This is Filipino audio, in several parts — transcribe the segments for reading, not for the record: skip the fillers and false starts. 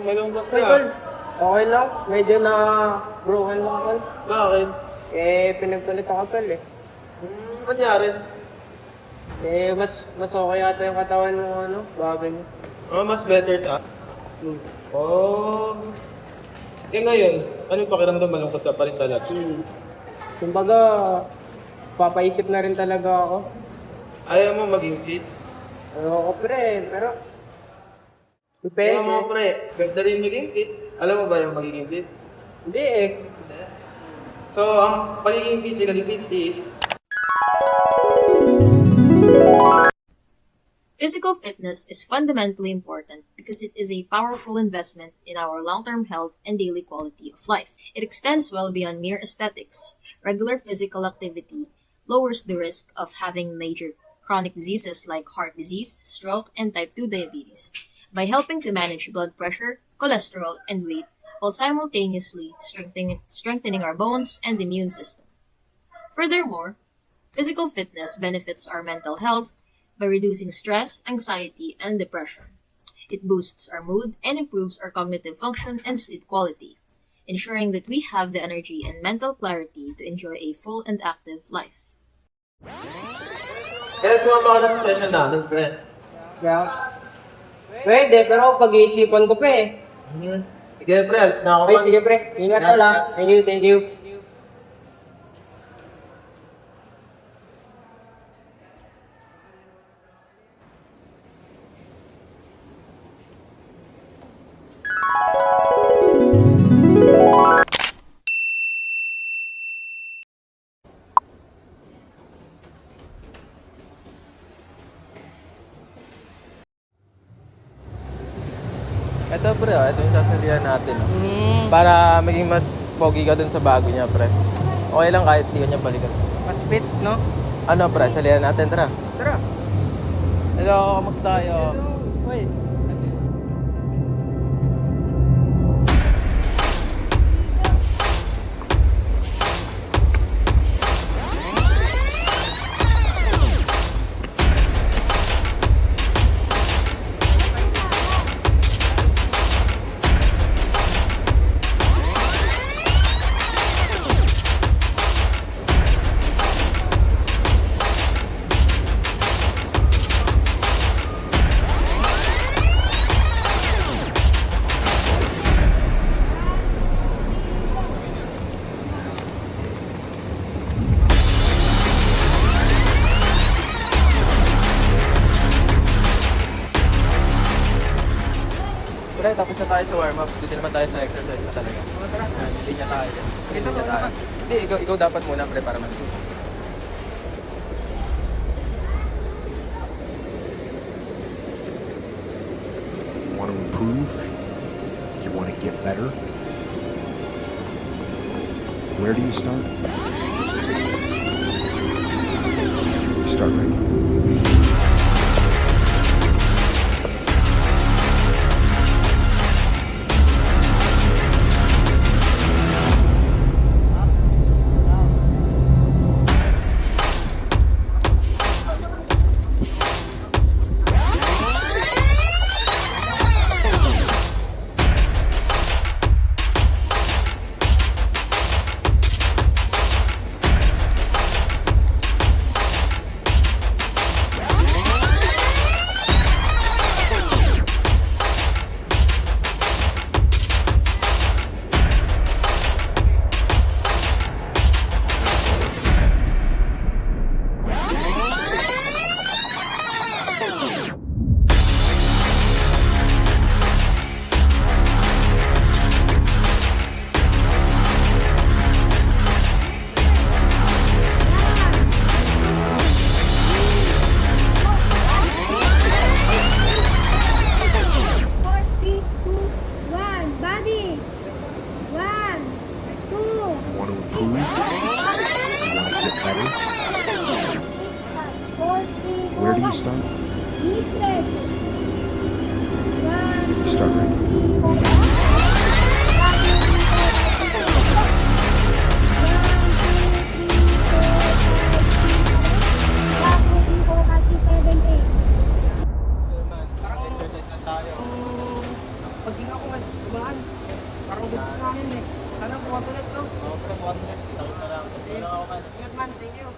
malungkot Hey, ka. tol. Okay lang. Medyo na broken lang, tol. Bakit? Pinagpalit ako, tol, Nangyari? mas okay yata yung katawan ng bagay mo. Oh, mas better sa... Hmm. Oh. Ngayon, anong pakiramdam malungkot ka pa rin talaga? Kumbaga, papaisip na rin talaga ako. Ayaw mo maging fit? Ayoko, pre, pero... Ayaw mo, Depende. pre. Pwede rin maging fit. Alam mo ba yung magiging fit? Hindi So, ang pagiging physically fit is... Physical fitness is fundamentally important because it is a powerful investment in our long-term health and daily quality of life. It extends well beyond mere aesthetics. Regular physical activity lowers the risk of having major chronic diseases like heart disease, stroke, and type 2 diabetes by helping to manage blood pressure, cholesterol, and weight while simultaneously strengthening our bones and immune system. Furthermore, physical fitness benefits our mental health by reducing stress, anxiety, and depression. It boosts our mood and improves our cognitive function and sleep quality, ensuring that we have the energy and mental clarity to enjoy a full and active life. Kaya sumama ka na sa session namin, pre. Kaya, pwede, pero pag-iisipan ko pa Sige, pre. Alis na ako. Okay, sige, pre. Ingat ka lang. Thank you. Ito, pre. Ito yung sasalihan natin. Para maging mas pogi ka dun sa bago niya, pre. Okay lang kahit di ka niya balikan. Mas fit, no? Ano, pre? Salihan natin, tara. Tara. Hello, kamusta tayo? Uy. Pre, tapos na tayo sa warm-up. Dito naman tayo sa exercise na talaga. Hindi niya tayo. Hindi niya tayo. Hindi, ikaw dapat muna, pre, para mag You want to improve? You want to get better? Where do you start? You start right here. Four, three, two, one. Body. One, two. You want to improve? You want to get better? Four, three, two, Where do you one. start? Knee stretch. One, You start right here. three, four. Body, So, man, exercise na tayo. Paghinga ko bukas. Tumaan. Parang bukas na yun eh. Sana bukas ulit, no? Oo, pre, bukas ulit. Takot na lang. Wala ako man. Ingat man, thank you.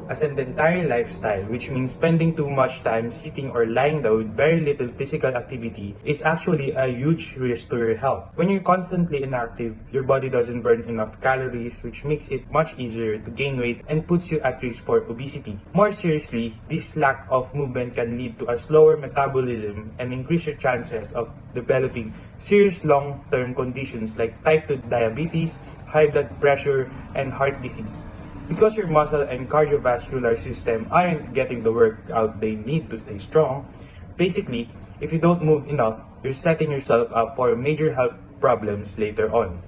A sedentary lifestyle, which means spending too much time sitting or lying down with very little physical activity, is actually a huge risk to your health. When you're constantly inactive, your body doesn't burn enough calories, which makes it much easier to gain weight and puts you at risk for obesity. More seriously, this lack of movement can lead to a slower metabolism and increase your chances of developing serious long-term conditions like type 2 diabetes, high blood pressure, and heart disease. Because your muscle and cardiovascular system aren't getting the workout they need to stay strong, basically, if you don't move enough, you're setting yourself up for major health problems later on.